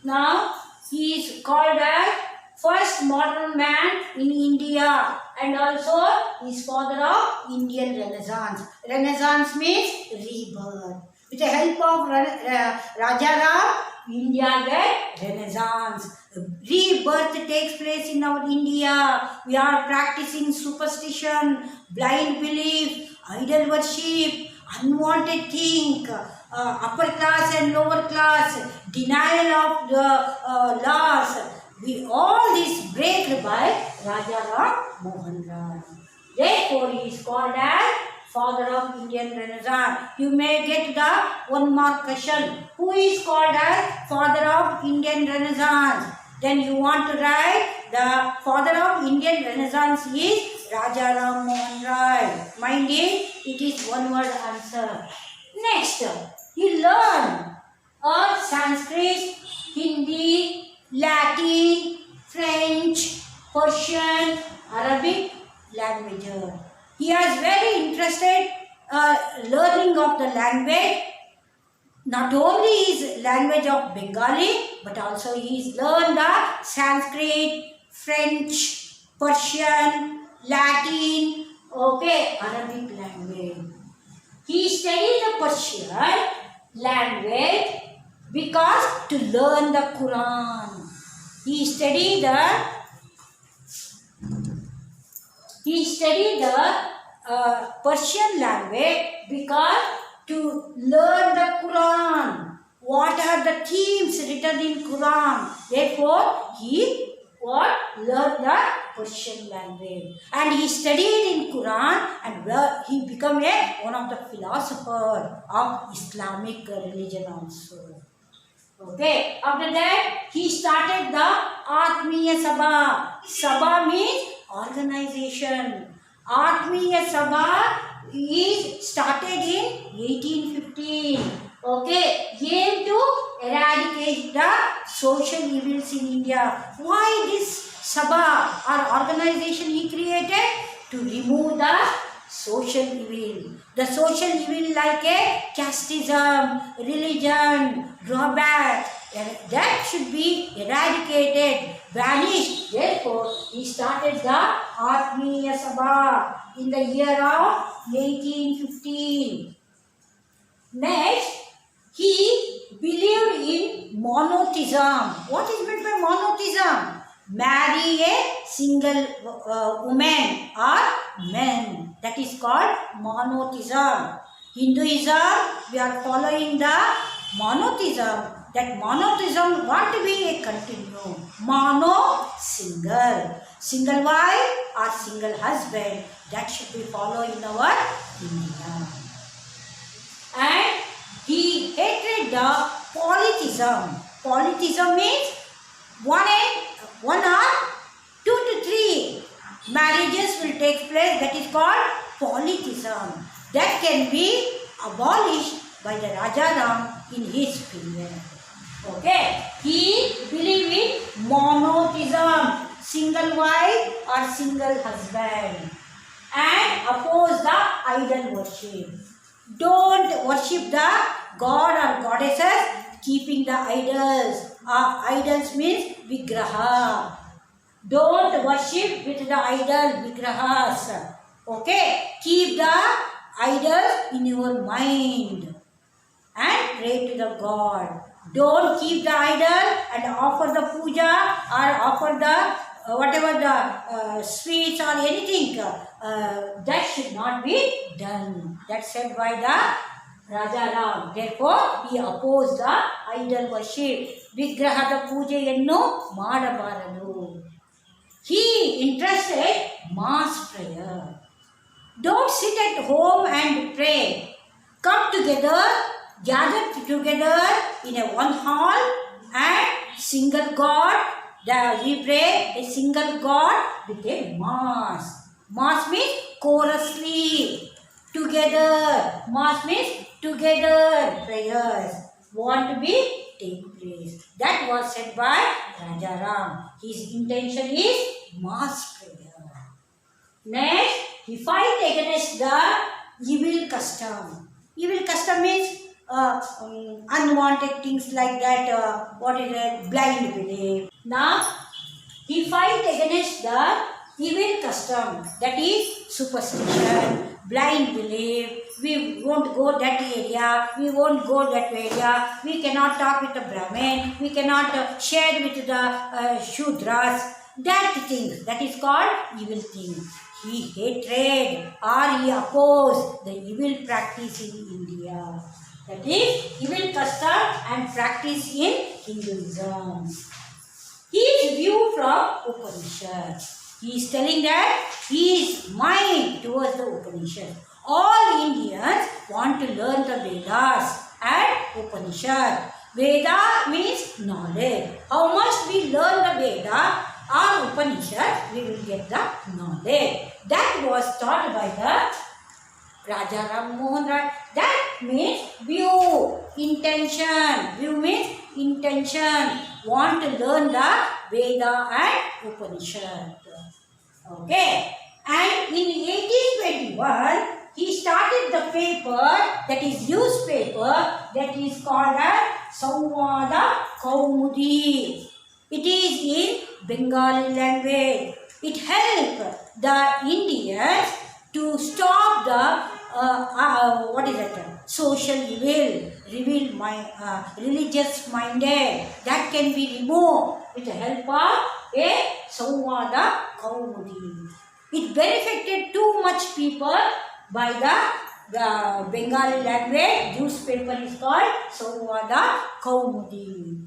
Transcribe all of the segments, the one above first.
Now he is called as first modern man in India and also is father of Indian Renaissance. Renaissance means rebirth. With the help of Rajaram, India get Renaissance. Rebirth takes place in our India. We are practicing superstition, blind belief, idol worship, unwanted thing, upper class and lower class, denial of the laws. We all this break by Rajaram Mohan Rai. Therefore, he is called as father of Indian Renaissance. You may get the one mark question. Who is called as father of Indian Renaissance? Then you want to write the father of Indian Renaissance is Rajaram Mohan Rai. Mind it is one word answer. Next, he learned Sanskrit, Hindi, Latin, French, Persian, Arabic languages. He is very interested learning of the language. Not only is language of Bengali, but also he has learned the Sanskrit, French, Persian, Latin, Arabic language. He studied the Persian language because to learn the Quran. He studied the Persian language because to learn the Quran. What are the themes written in Quran? Therefore, he learned the Persian language. And he studied in Quran and he became one of the philosophers of Islamic religion also. Okay, after that, he started the Atmiya Sabha. Sabha means organization. Atmiya Sabha is started in 1815. Okay, aim to eradicate the social evils in India. Why this Sabha or organization he created? To remove the social evil. The social evil like a casteism, religion, drawback, that should be eradicated, banished. Therefore, he started the Atmiya Sabha in the year of 1815. Next, he believed in monotheism. What is meant by monotheism? Marry a single woman or men. That is called monotheism. Hinduism, we are following the monotheism. That monotheism want to be a continuum. Mono, single. Single wife or single husband. That should be followed in our India. And he hated the polytheism. Polytheism means one or 2 to 3 marriages will take place. That is called polytheism. That can be abolished by the Rajaram in his period. Okay. He believed in monotheism, single wife or single husband, and opposed the idol worship. Don't worship the god or goddesses keeping the idols. Idols means vigraha. Don't worship with the idol vigrahas. Okay? Keep the idols in your mind and pray to the God. Don't keep the idol and offer the puja or offer the whatever the sweets or anything. That should not be done. That's said by the Rajaram. Therefore, he opposed the idol worship. Vigrahada pujayennu madabaradu. He interested mass prayer. Don't sit at home and pray. Come together, gather together in a one hall and single God. We pray a single God with a mass. Mass means chorously. Together. Mass means together prayers. Want to be take place. That was said by Rajaram. His intention is mass prayer. Next, he fight against the evil custom. Evil custom means unwanted things like that. What is it? Blind belief. Now he fight against the evil custom, that is superstition, blind belief. We won't go that area, we won't go that area, we cannot talk with the Brahmin, we cannot share with the Shudras. That thing, that is called evil thing. He hated or he opposed the evil practice in India. That is evil custom and practice in Hinduism. His view from Upanishad. He is telling that he is mind towards the Upanishad. All Indians want to learn the Vedas and Upanishad. Veda means knowledge. How much we learn the Veda or Upanishad, we will get the knowledge. That was taught by the Raja Ram Mohan Rai. That means view, intention. View means intention. Want to learn the Veda and Upanishad. Okay. And in 1821, he started the paper, that is newspaper, that is called as Samvada Kaumudi. It is in Bengali language. It helped the Indians to stop the social evil, religious minded, that can be removed with the help of a Samvada Kaumudi. It benefited too much people by the Bengali language. Newspaper is called Samvada Kaumudi.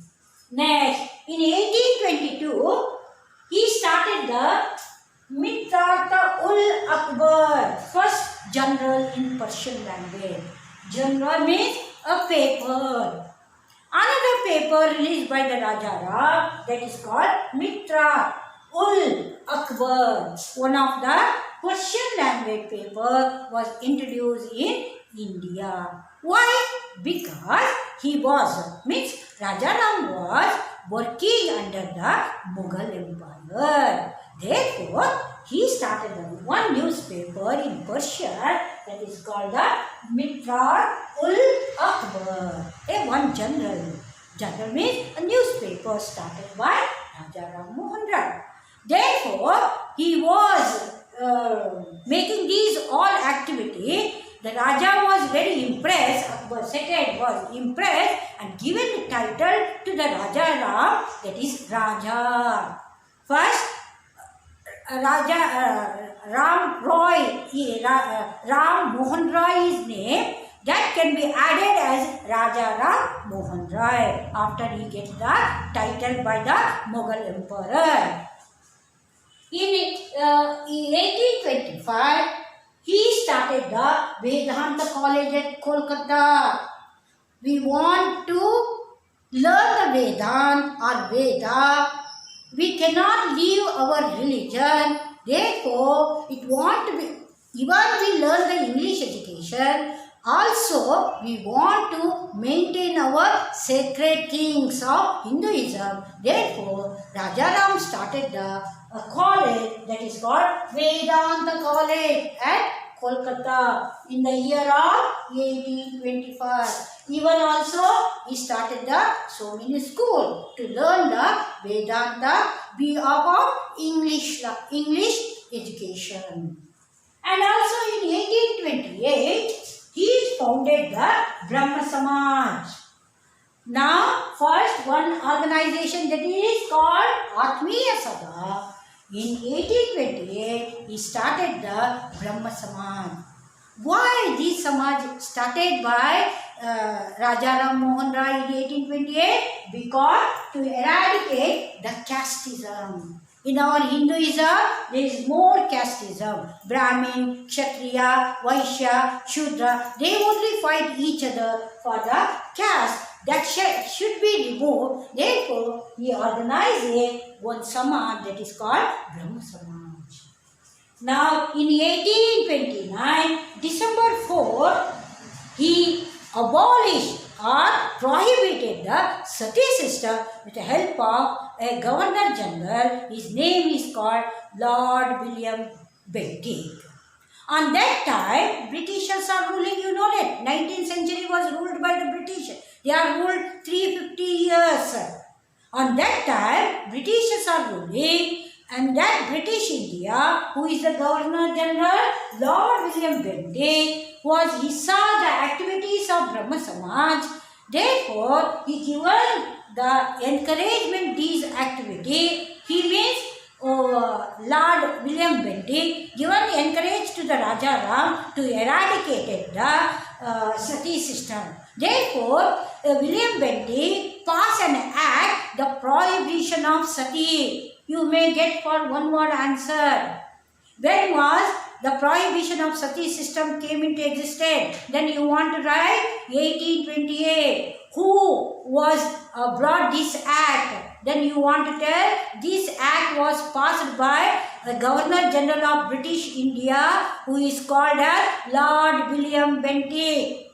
Next, in 1822, he started the Mitrata ul Akbar, first journal in Persian language. Journal means a paper. Another paper released by the Raja Ram, that is called Mitra ul Akbar. One of the Persian language paper was introduced in India. Why? Because he was, means Raja Ram was working under the Mughal Empire. Therefore, he started one newspaper in Persia, that is called the Mitra ul Akbar, one journal. Journal means a newspaper started by Raja Ram Mohan Rai. Therefore, he was making these all activity. The Raja was very impressed, Akbar II was impressed and given the title to the Raja Ram, that is Raja. First, Ram Roy, Ram Mohan Rai is name, that can be added as Raja Ram Mohan Rai after he gets the title by the Mughal Emperor. In 1825, he started the Vedanta College at Kolkata. We want to learn the Vedanta or Veda. We cannot leave our religion. Therefore, it want to be, even we learn the English education, also we want to maintain our sacred things of Hinduism. Therefore, Rajaram started the college that is called Vedanta College at Kolkata in the year of 1825. Even also he started the so many school to learn the Vedanta of English education. And also in 1828 he founded the Brahma Samaj. Now first one organization that is called Atmiya Sabha. In 1828, he started the Brahma Samaj. Why this Samaj started by Raja Ram Mohan Rai in 1828? Because to eradicate the casteism. In our Hinduism, there is more casteism. Brahmin, Kshatriya, Vaishya, Shudra, they only fight each other for the caste. That should be removed. Therefore, he organized one Samaj that is called Brahma Samaj. Now, in 1829, December 4, he abolished or prohibited the Sati system with the help of a Governor General. His name is called Lord William Bentinck. On that time, Britishers are ruling, you know that. 19th century was ruled by the British. They are ruled 350 years. On that time, Britishers are ruling, and that British India, who is the Governor General, Lord William Bentinck, he saw the activities of Brahma Samaj. Therefore, he given the encouragement these activity. He means Lord William Bentinck given encourage to the Raja Ram to eradicate the sati system. Therefore, William Bentinck passed an act, the prohibition of sati. You may get for one word answer. When was the prohibition of sati system came into existence? Then you want to write 1828. Who was brought this act? Then you want to tell this act was passed by the Governor General of British India, who is called as Lord William Bentinck.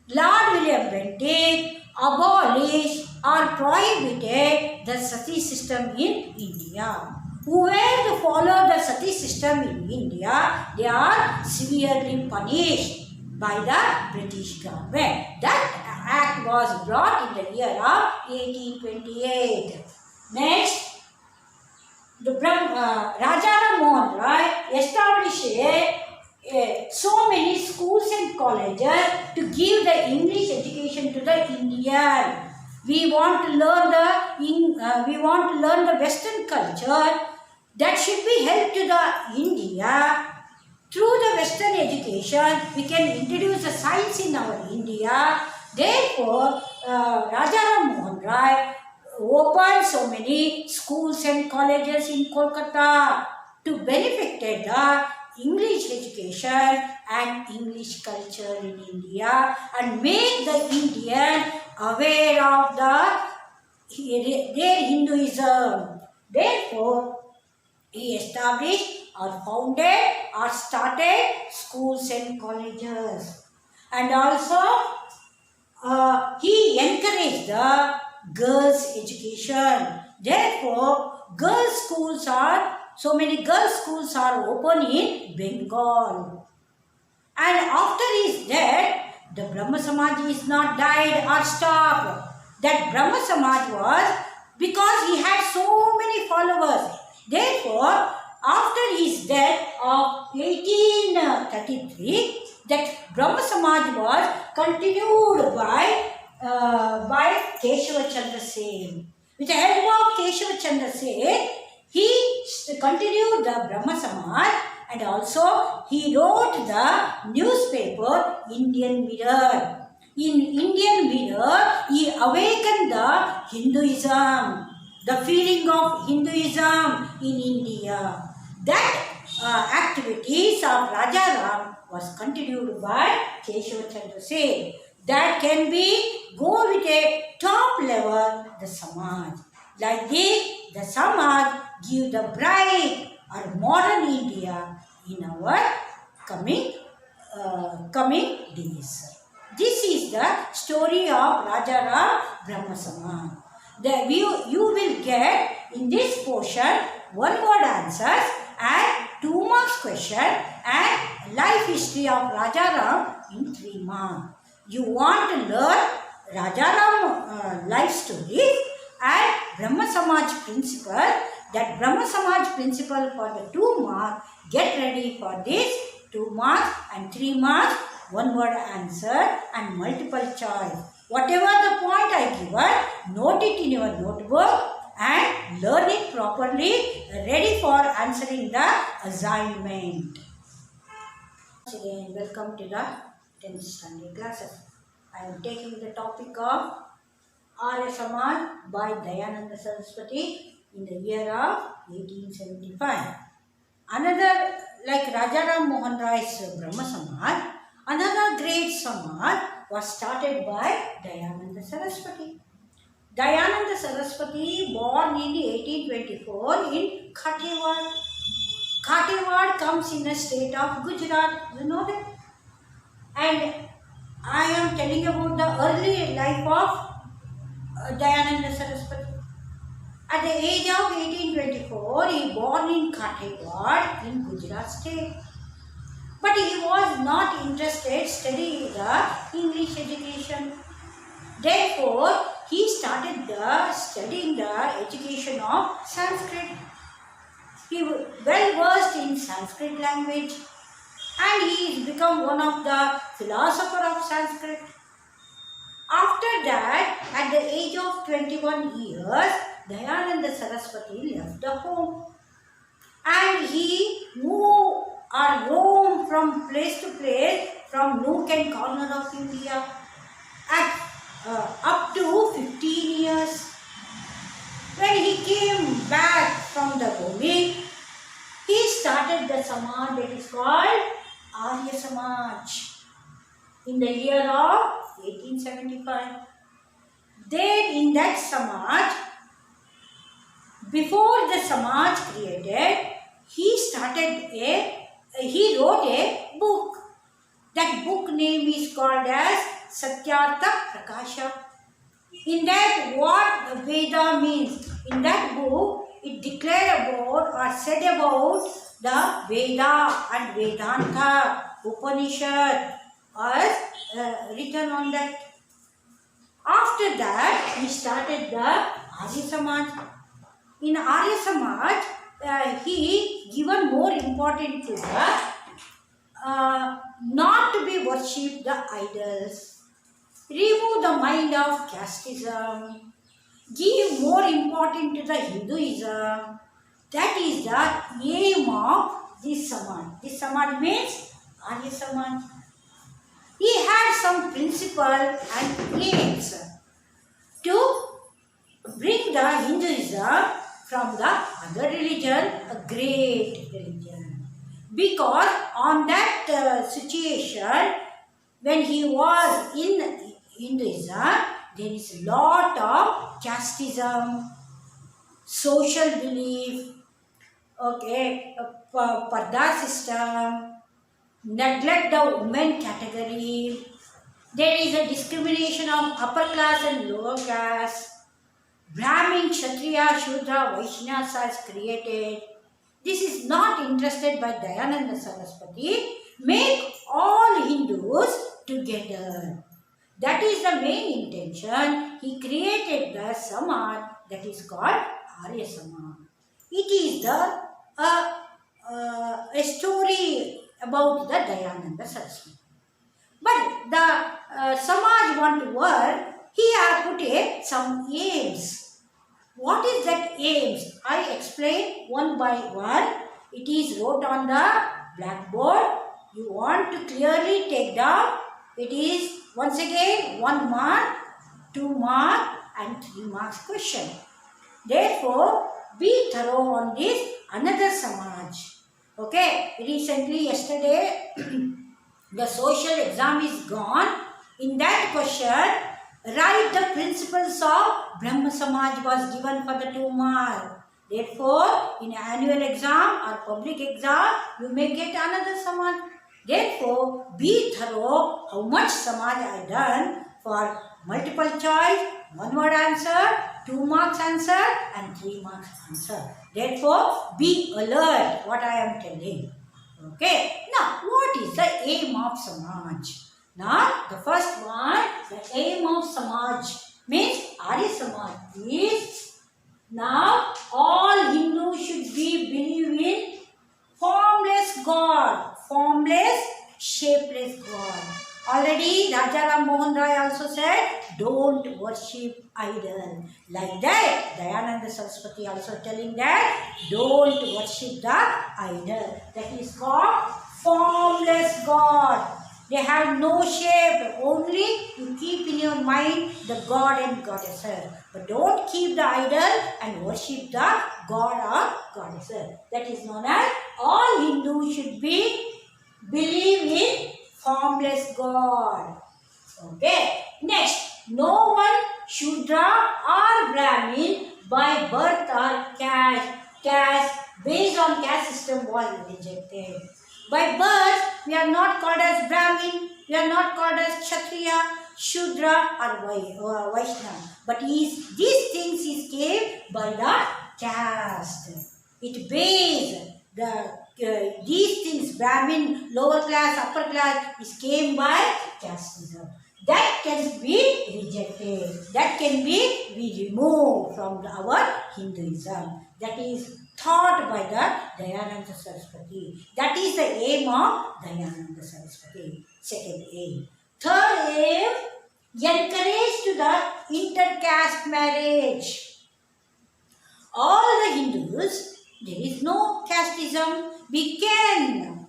Lord William Bentinck abolished or prohibited the sati system in India. Whoever follow the sati system in India, they are severely punished by the British government. That act was brought in the year of 1828. Next, the Rajaram Mohan Roy established so many schools and colleges to give the English education to the Indian. We want to learn the Western culture that should be helped to the India. Through the Western education, we can introduce the science in our India. Therefore, Rajaram Mohan Roy opened so many schools and colleges in Kolkata to benefit the English education and English culture in India and make the Indian aware of their Hinduism. Therefore, he established or founded or started schools and colleges. And also, he encouraged the girls' education. Therefore, so many girls' schools are open in Bengal. And after his death, the Brahma Samaj is not died or stopped. That Brahma Samaj was because he had so many followers. Therefore, after his death of 1833, that Brahma Samaj was continued by Keshava Chandra Sen. With the help of Keshava Chandra Sen, he continued the Brahma Samaj, and also he wrote the newspaper Indian Mirror. In Indian Mirror, he awakened the Hinduism, the feeling of Hinduism in India. That activities of Rajaram was continued by Keshava Chandra Sen. That can be go with a top level, the Samaj. Like this, the Samaj give the bright or modern India in our coming days. This is the story of Rajaram Brahma Samaj. You will get in this portion one word answers and 2 marks question and life history of Rajaram in 3 marks. You want to learn Rajaram life stories and Brahma Samaj principle. That Brahma Samaj principle for the 2 marks. Get ready for this 2 marks and 3 marks, 1 word answer and multiple choice. Whatever the point I given, note it in your notebook and learn it properly, ready for answering the assignment. Once again, welcome to the 10th standard classes. I am taking the topic of Arya Samaj by Dayananda Saraswati in the year of 1875. Another, like Rajaram Mohan Roy's Brahma Samaj, another great Samaj was started by Dayananda Saraswati. Dayananda Saraswati born in 1824 in Kathiawar. Kathiawar comes in the state of Gujarat, you know that? And I am telling about the early life of Dayananda Saraswati. At the age of 1824, he born in Kathiawar in Gujarat state. But he was not interested studying the English education. Therefore, he started studying the education of Sanskrit. He was well versed in Sanskrit language, and he has become one of the philosophers of Sanskrit. After that, at the age of 21 years, Dayananda Saraswati left the home, and he moved or roamed from place to place, from nook and corner of India, at up to 15 years. When he came back from the roaming, he started the Samaj that is called Arya Samaj in the year of 1875. There in that Samaj, before the Samaj created, he wrote a book. That book name is called as Satyartha Prakasha. In that, what Veda means, in that book, it declared about or said about the Veda and Vedanta, Upanishad, as written on that. After that, he started the Arya Samaj. In Arya Samaj, he given more importance to the not to be worshipped the idols, remove the mind of casteism, give more importance to the Hinduism. That is the aim of this Samaj. This Samaj means Arya Samaj. He had some principle and aims to bring the Hinduism from the other religion, a great religion. Because on that situation, when he was in Hinduism, there is a lot of casteism, social belief, parda system, neglect the women category. There is a discrimination of upper class and lower class. Brahmin, Kshatriya, Shudra, Vaishnavas is created. This is not interested by Dayananda Saraswati. Make all Hindus together. That is the main intention. He created the Samaj that is called Arya Samaj. It is a story about the Dayananda Saraswati. But the Samaj want to work. He has put some aims. What is that aims? I explain one by one. It is wrote on the blackboard. You want to clearly take down. It is once again 1 mark, 2 mark and 3 marks question. Therefore, be thorough on this another Samaj. Okay, recently yesterday the social exam is gone. In that question, write the principles of Brahma Samaj was given for the 2 marks. Therefore, in annual exam or public exam, you may get another Samaj. Therefore, be thorough how much Samaj I done for multiple choice, 1 word answer, 2 marks answer and 3 marks answer. Therefore, be alert what I am telling. Okay. Now, what is the aim of Samaj? Now, the first one, the aim of Samaj means Arya Samaj is now all Hindus should be believe in formless God, formless, shapeless God. Already Raja Ram Mohan Roy also said, don't worship idol. Like that, Dayananda Saraswati also telling that, don't worship the idol. That is called formless God. They have no shape, only you keep in your mind the God and goddesses. But don't keep the idol and worship the God or goddesses. That is known as all Hindus should be believe in formless God. Okay. Next, no one Shudra or Brahmin by birth or caste based on caste system was rejected. By birth, we are not called as Brahmin, we are not called as Kshatriya, Shudra or Vaishnava. But these things is came by the caste. It based the these things, Brahmin, lower class, upper class, is came by casteism. That can be rejected. That can be removed from our Hinduism. That is taught by the Dayananda Saraswati. That is the aim of Dayananda Saraswati. Second aim. Third aim, encourage to the intercaste marriage. All the Hindus, there is no casteism. We can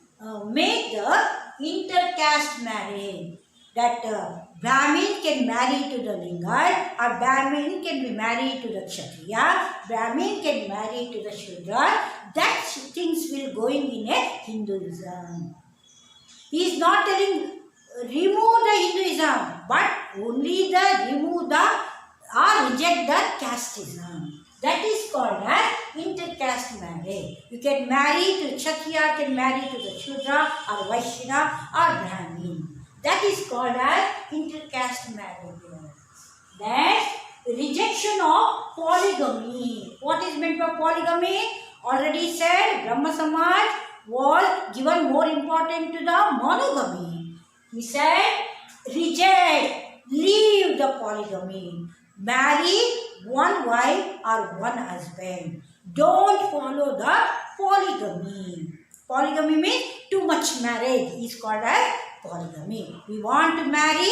make the intercaste marriage. That Brahmin can marry to the Lingayat, or Brahmin can be married to the Kshatriya, Brahmin can marry to the Shudra. That things will going in a Hinduism. He is not telling remove the Hinduism, but only the remove the or reject the casteism. That is called as intercaste marriage. You can marry to Kshatriya, can marry to the Shudra or Vaishya or Brahmin. That is called as intercaste marriage. Next, rejection of polygamy. What is meant by polygamy? Already said, Brahma Samaj was given more importance to the monogamy. He said, reject, leave the polygamy. Marry one wife or one husband. Don't follow the polygamy. Polygamy means too much marriage is called as polygamy. We want to marry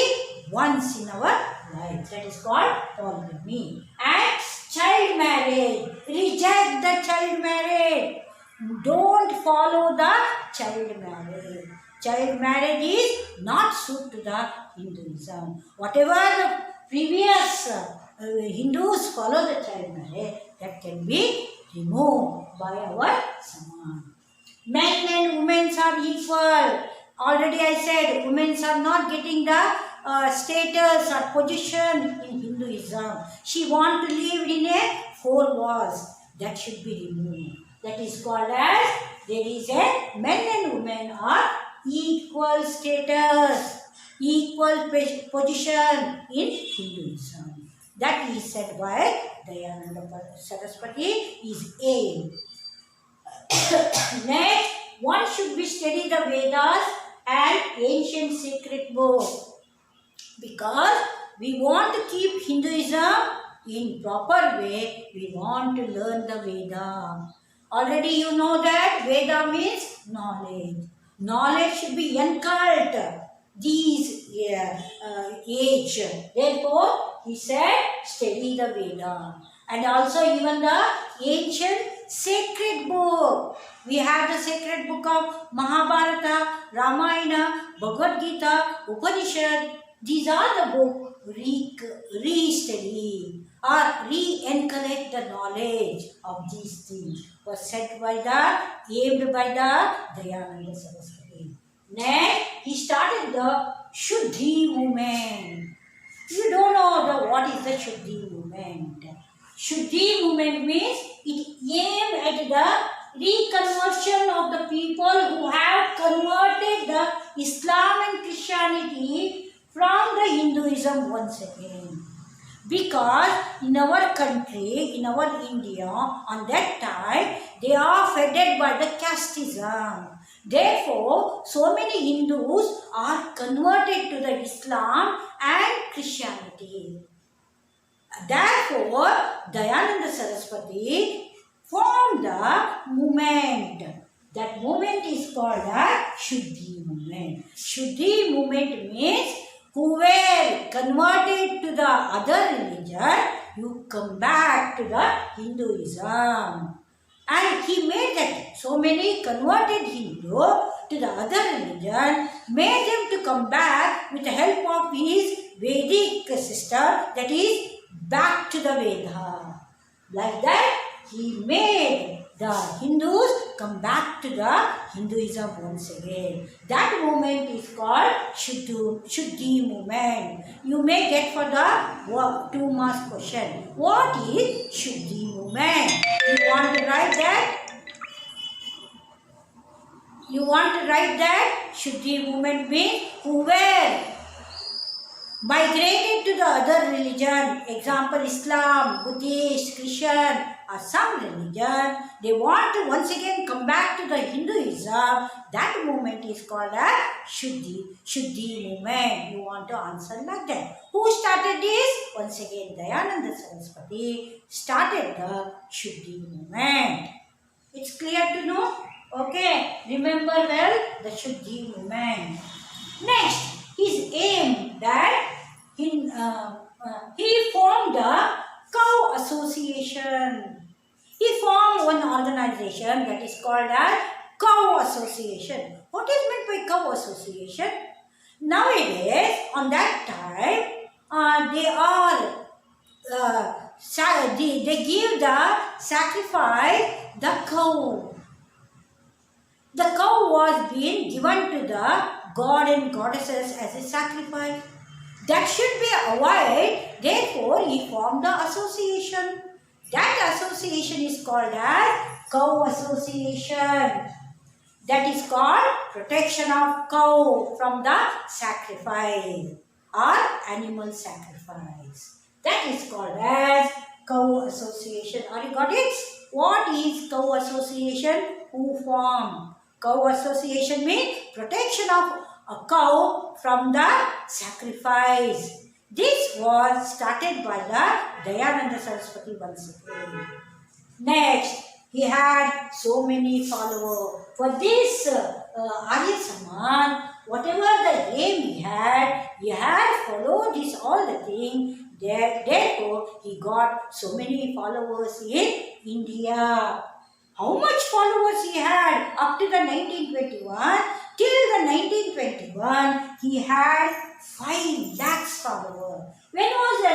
once in our life. That is called polygamy. And child marriage. Reject the child marriage. Don't follow the child marriage. Child marriage is not suit to the Hinduism. Whatever the previous Hindus follow the child marriage, that can be removed by our Samaj. Men and women are equal. Already I said, women are not getting the status or position in Hinduism. She want to live in a four walls. That should be removed. That is called as, there is a men and women are equal status, equal position in Hinduism. That is said by Dayananda Saraswati is aim. Next, one should be study the Vedas and ancient sacred books, because we want to keep Hinduism in proper way. We want to learn the Veda. Already you know that Veda means knowledge. Knowledge should be occult these age. Therefore, he said study the Veda. And also even the ancient sacred book. We have the sacred book of Mahabharata, Ramayana, Bhagavad Gita, Upanishad. These are the book re-study or re-encollect the knowledge of these things. Was said by aimed by the Dayananda Saraswati. Next, he started the Shuddhi movement. You don't know what is the Shuddhi movement. Shuddhi movement means it aimed at the reconversion of the people who have converted the Islam and Christianity from the Hinduism once again. Because in our country, in our India, on that time, they are fed by the casteism. Therefore, so many Hindus are converted to the Islam and Christianity. Therefore, Dayananda Saraswati formed the movement. That movement is called a Shuddhi movement. Shuddhi movement means who were converted to the other religion, you come back to the Hinduism. And he made that so many converted Hindu to the other religion, made them to come back with the help of his Vedic system, that is back to the Veda. Like that, he made the Hindus come back to the Hinduism once again. That movement is called Shuddhi movement. You may get for the 2 marks question. What is Shuddhi movement? You want to write that? You want to write that? Shuddhi movement means who were migrated to the other religion, example Islam, Buddhist, Christian, or some religion, they want to once again come back to the Hinduism, that movement is called as Shuddhi movement. You want to answer like that. Who started this? Once again, Dayananda Saraswati started the Shuddhi movement. It's clear to know? Okay, remember well the Shuddhi movement. Next, his aim that he formed a cow association. He formed one organization that is called as cow association. What is meant by cow association? Nowadays, on that time, they give the sacrifice the cow. The cow was being given to the god and goddesses as a sacrifice. That should be avoided. Therefore, he formed the association. That association is called as Cow Association. That is called protection of cow from the sacrifice or animal sacrifice. That is called as Cow Association. Are you got it? What is Cow Association? Who formed? Cow association means protection of a cow from the sacrifice. This was started by the Dayananda Saraswati once again. Next, he had so many followers. For this Arya Saman, whatever the aim he had followed this all the thing. Therefore, he got so many followers in India. How much followers he had up to the 1921? Till the 1921, he had 5 lakhs followers. When was the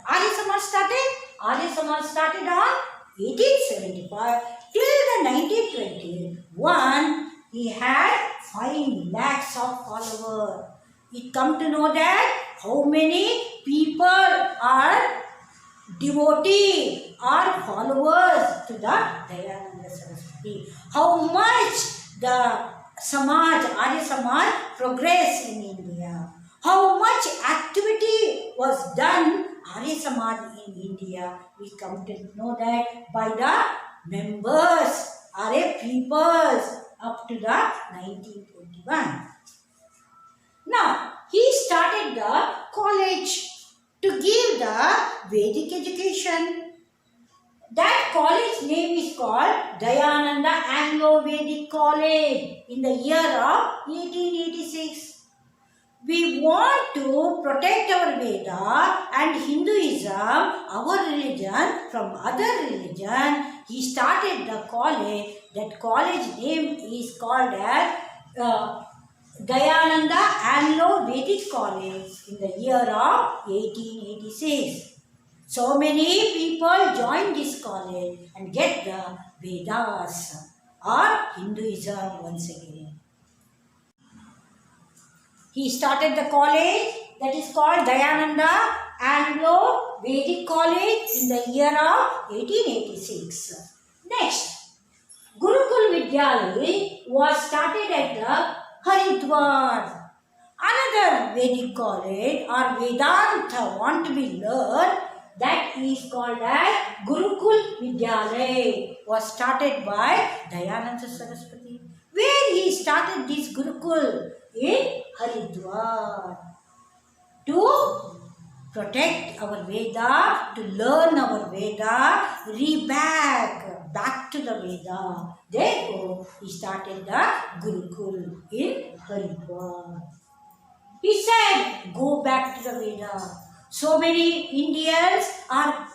Arya Samaj started? Arya Samaj started on 1875. Till the 1921, he had 5 lakhs of followers. It come to know that how many people are devotee or followers to the Dayananda Saraswati. How much the Samaj, Arya Samaj progressed in India. How much activity was done Arya Samaj in India. We come to know that by the members, Arya peoples up to the 1921. Now, he started the college to give the Vedic education. That college name is called Dayananda Anglo-Vedic College in the year of 1886. We want to protect our Veda and Hinduism, our religion, from other religion. He started the college. That college name is called as Dayananda Anglo-Vedic College in the year of 1886. So many people joined this college and get the Vedas or Hinduism once again. He started the college that is called Dayananda Anglo-Vedic College in the year of 1886. Next, Gurukul Vidyalaya was started at the Haridwar. Another Vedic college or Vedanta want to be learned, that is called as Gurukul Vidyalaya, was started by Dayananda Saraswati. Where he started this Gurukul? In Haridwar. To protect our Veda, to learn our Veda, back to the Veda. Therefore, he started the Gurukul in Haridwar. He said, go back to the Veda. So many Indians are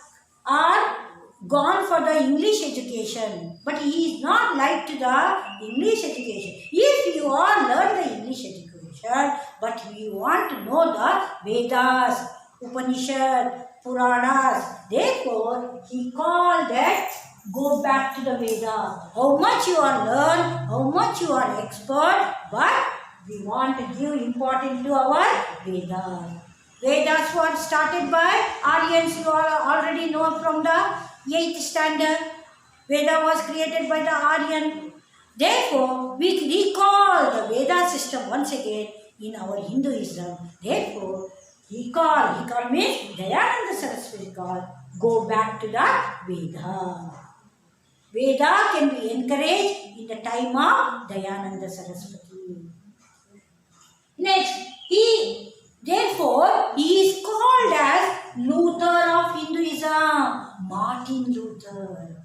gone for the English education, but he is not like to the English education. If you all learn the English education, but we want to know the Vedas, Upanishad, Puranas, therefore he called that go back to the Veda. How much you are learned, how much you are expert, but we want to give importance to our Vedas. Vedas were started by Aryans, you all already know from the 8th standard. Veda was created by the Aryan. Therefore, we recall the Veda system once again. in our Hinduism. Therefore, he called means Dayananda Saraswati called, go back to the Veda. Veda can be encouraged in the time of Dayananda Saraswati. Next, therefore, he is called as Luther of Hinduism, Martin Luther.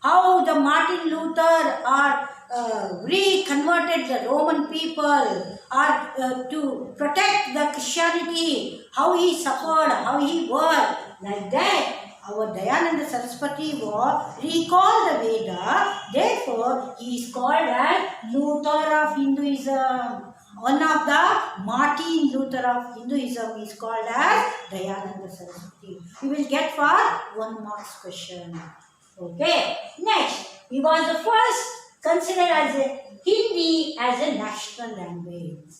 How the Martin Luther are reconverted the Roman people or to protect the Christianity, how he suffered, how he worked, like that. Our Dayananda Saraswati was recalled the Veda, therefore he is called as Luther of Hinduism. One of the Martin Luther of Hinduism is called as Dayananda Saraswati. We will get for 1 marks question. Okay. Next, he was the first considered as a Hindi as a national language.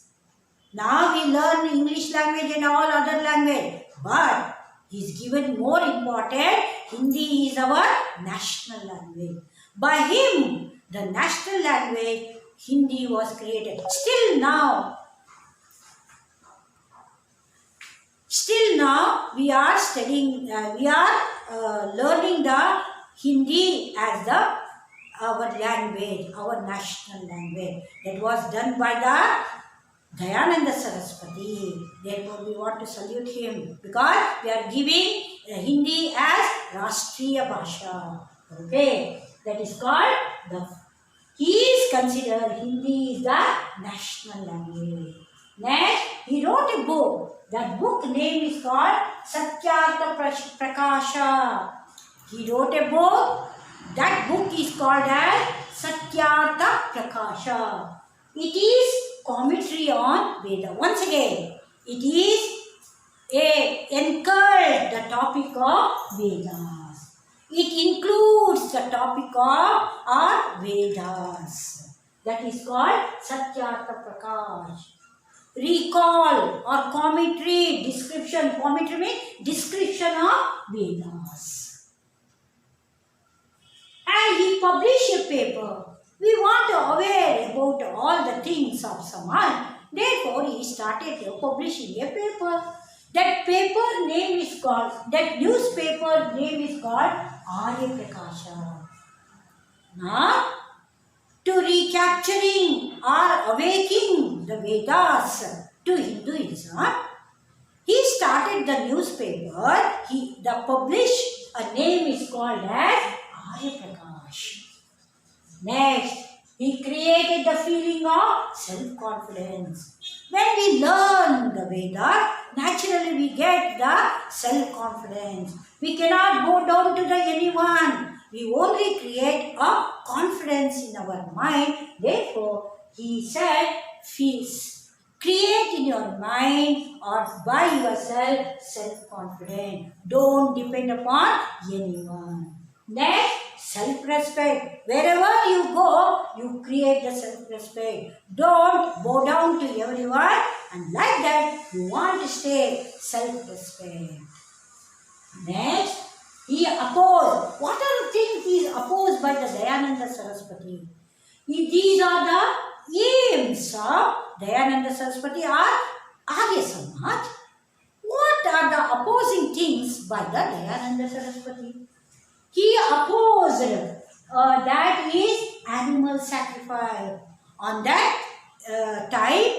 Now we learn English language and all other language, but he is given more important. Hindi is our national language. By him, the national language Hindi was created. Still now we are studying, learning the Hindi as our language, our national language. That was done by the Dayananda Saraswati. Therefore, we want to salute him because we are giving Hindi as Rashtriya Bhasha. Okay, that is called he is considered Hindi is the national language. Next, he wrote a book. That book name is called Satyartha Prakasha. He wrote a book. That book is called as Satyartha Prakasha. It is commentary on Veda. Once again, it is encouraged the topic of Vedas. It includes the topic of Vedas. That is called Satyartha Prakash. Recall or commentary, description. Commentary means description of Vedas. And he published a paper. We want to aware about all the things of Samaj. Therefore, he started publishing a paper. That paper name is called, that newspaper name is called Arya Prakasha. Now, to recapturing or awakening the Vedas to Hinduism, he started the newspaper. The published a name is called as Arya Prakash. Next, he created the feeling of self-confidence. When we learn the Veda, naturally we get the self-confidence. We cannot go down to anyone. We only create a confidence in our mind. Therefore, he said, create in your mind or by yourself self-confidence. Don't depend upon anyone. Next, self-respect. Wherever you go, you create the self-respect. Don't bow down to everyone, and like that, you want to stay self-respect. Next, he opposed. What are the things he is opposed by the Dayananda Saraswati? These are the aims of Dayananda Saraswati or Arya Samaj. What are the opposing things by the Dayananda Saraswati? He opposed that is animal sacrifice. On that time,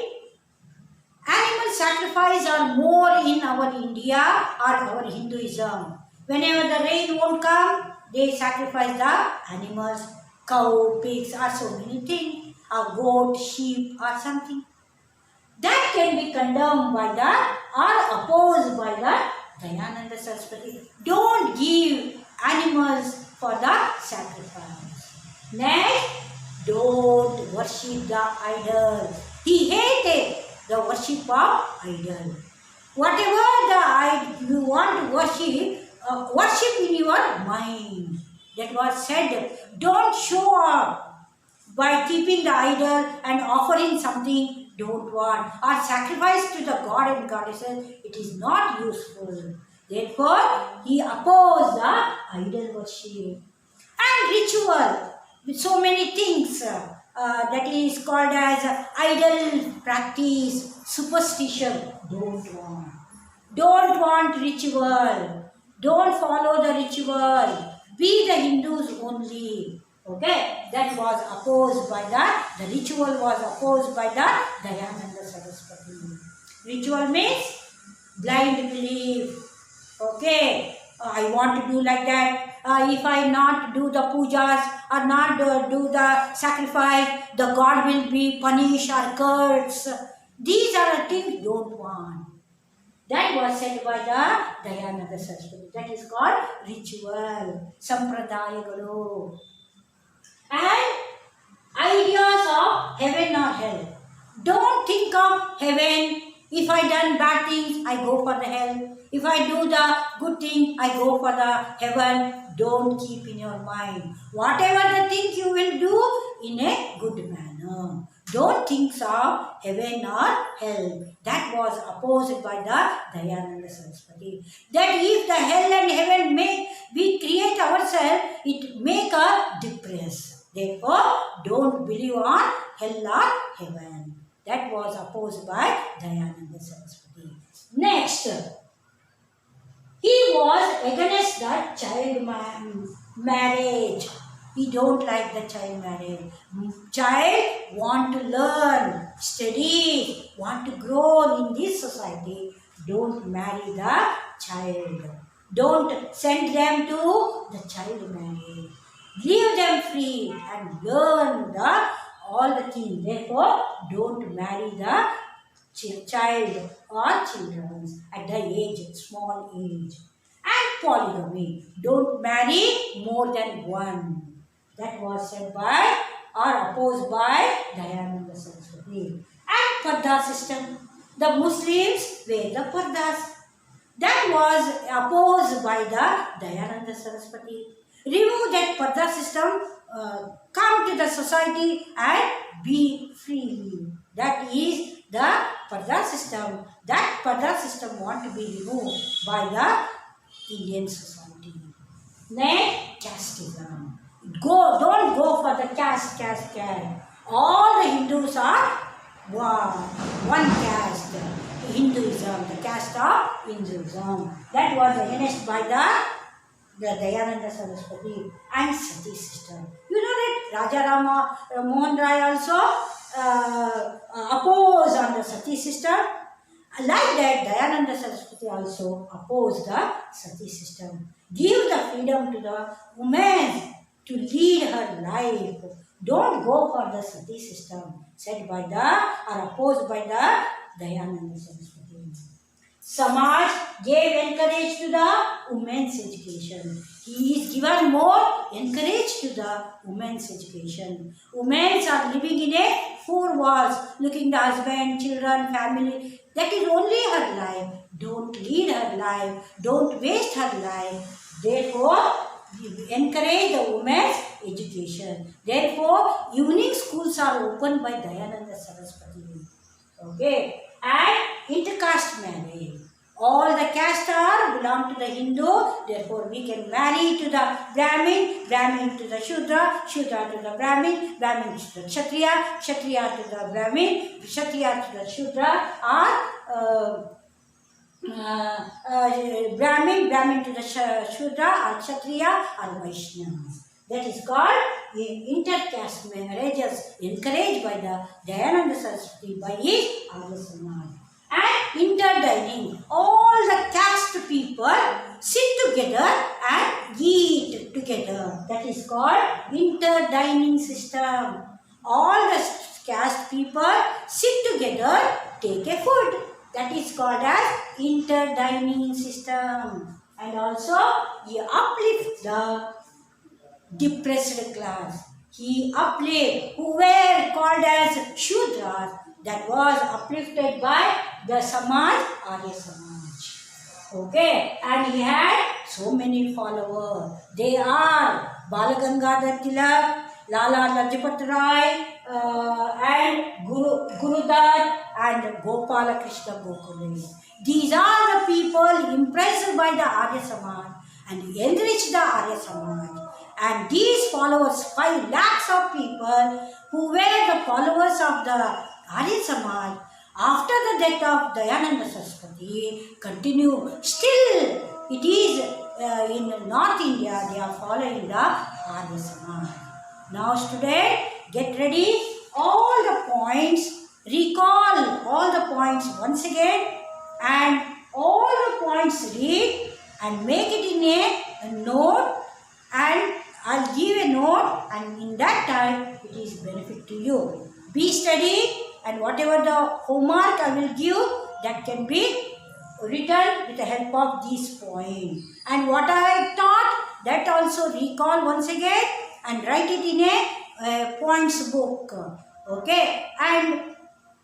animal sacrifice are more in our India or our Hinduism. Whenever the rain won't come, they sacrifice the animals, cow, pigs, or so many things, or goat, sheep, or something. That can be condemned by or opposed by the Dayananda Saraswati. Don't give animals for the sacrifice. Next, don't worship the idol. He hated the worship of idol. Whatever you want to worship, worship in your mind. That was said. Don't show up by keeping the idol and offering something. Don't want or sacrifice to the god and goddesses. It is not useful. Therefore, he opposed the idol worship and ritual with so many things. that is called as idle practice, superstition. Don't want ritual. Don't follow the ritual. Be the Hindus only. Okay, that was opposed by the ritual was opposed by the Dayananda Saraswati. Ritual means blind belief. Okay, I want to do like that. If I not do the pujas or not do the sacrifice, the God will be punished or cursed. These are the things don't want. That was said by the Dayananda Saraswati. That is called ritual, sampradayagalu. And ideas of heaven or hell. Don't think of heaven. If I done bad things, I go for the hell. If I do the good thing, I go for the heaven. Don't keep in your mind. Whatever the thing you will do in a good manner. Don't think of heaven or hell. That was opposed by the Dayananda Saraswati. That if the hell and heaven we create ourselves, it make us depressed. Therefore, don't believe on hell or heaven. That was opposed by Dayananda Saraswati. Next, he was against the child marriage. He don't like the child marriage. Child want to learn, study, want to grow in this society. Don't marry the child. Don't send them to the child marriage. Leave them free and learn all the things. Therefore, don't marry the child or children at the small age. And polygamy. Don't marry more than one. That was said by or opposed by Dayananda Saraswati. And Parda system. The Muslims wear the Pardas. That was opposed by the Dayananda Saraswati. Remove that Parda system, come to the society and be free. That is the Parda system. That Parda system want to be removed by the Indian society. Next, casteism. Don't go for the caste. All the Hindus are one caste. Hinduism, the caste of Hinduism. That was against by the Dayananda Saraswati and Sati system. You know that Raja Rama Mohan Rai also opposed on the Sati system. Like that, Dayananda Saraswati also opposed the Sati system. Give the freedom to the woman to lead her life. Don't go for the Sati system said by or opposed by the Dayananda Saraswati. Samaj gave encourage to the women's education. He is given more encourage to the women's education. Women are living in a four walls, looking the husband, children, family. That is only her life. Don't lead her life. Don't waste her life. Therefore, encourage the women's education. Therefore, evening schools are opened by Dayananda Saraswati. Okay. And intercaste marriage. All the castes belong to the Hindu, therefore we can marry to the Brahmin, Brahmin to the Shudra, Shudra to the Brahmin, Brahmin to the Kshatriya, Kshatriya to the Brahmin, Kshatriya to the Shudra, or Brahmin, Brahmin to the Shudra, or Kshatriya, or Vaishnavas. That is called intercaste marriages encouraged by the Dayananda Saraswati by his Arya Samaj. And interdining. All the caste people sit together and eat together. That is called interdining system. All the caste people sit together, take a food. That is called as interdining system. And also, he uplifts the depressed class. He uplifted who were called as Shudras. That was uplifted by the Samaj, Arya Samaj. Okay, and he had so many followers. They are Balagangadhar Tilak, Lala Lajpat Rai, and Gurudat and Gopala Krishna Gokhale. These are the people impressed by the Arya Samaj and enriched the Arya Samaj. and these followers, 5 lakhs of people who were the followers of the Arya Samaj, after the death of Dayananda Saraswati, continue. Still, it is in North India, they are following the Arya Samaj. Now student, get ready. All the points, recall all the points once again, and all the points read and make it in a note, and I'll give a note, and in that time it is benefit to you. Be steady, and whatever the homework I will give, that can be written with the help of these points. And what I taught, that also recall once again and write it in a points book. Okay. And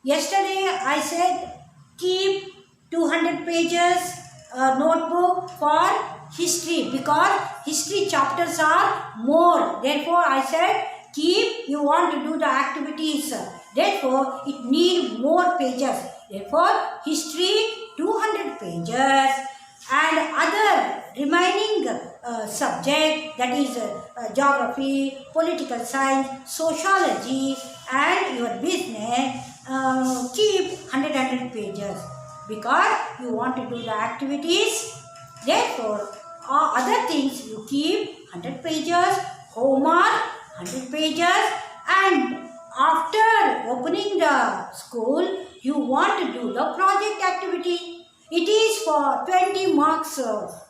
yesterday I said keep 200 pages notebook for history, because history chapters are more. Therefore I said keep, you want to do the activities, therefore it need more pages. Therefore history 200 pages, and other remaining subject, that is geography, political science, sociology and your business, keep 100 pages, because you want to do the activities. Therefore other things you keep 100 pages, homework 100 pages, and after opening the school you want to do the project activity. It is for 20 marks.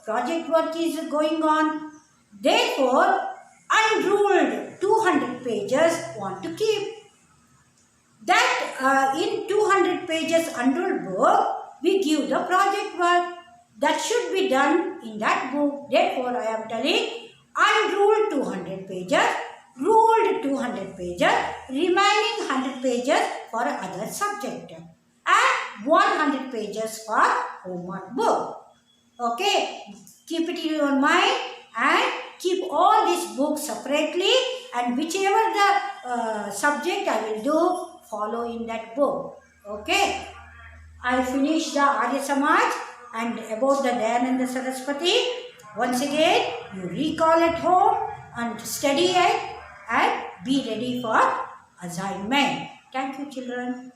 Project work is going on. Therefore, unruled 200 pages want to keep. That in 200 pages unruled book, we give the project work. That should be done in that book. Therefore, I am telling unruled 200 pages, ruled 200 pages, remaining 100 pages for other subject, and 100 pages for homework book. Okay, keep it in your mind and keep all these books separately, and whichever the subject I will do, follow in that book. Okay, I finished the Arya Samaj and about the Dayananda Saraswati. Once again, you recall at home and study it and be ready for assignment. Thank you, children.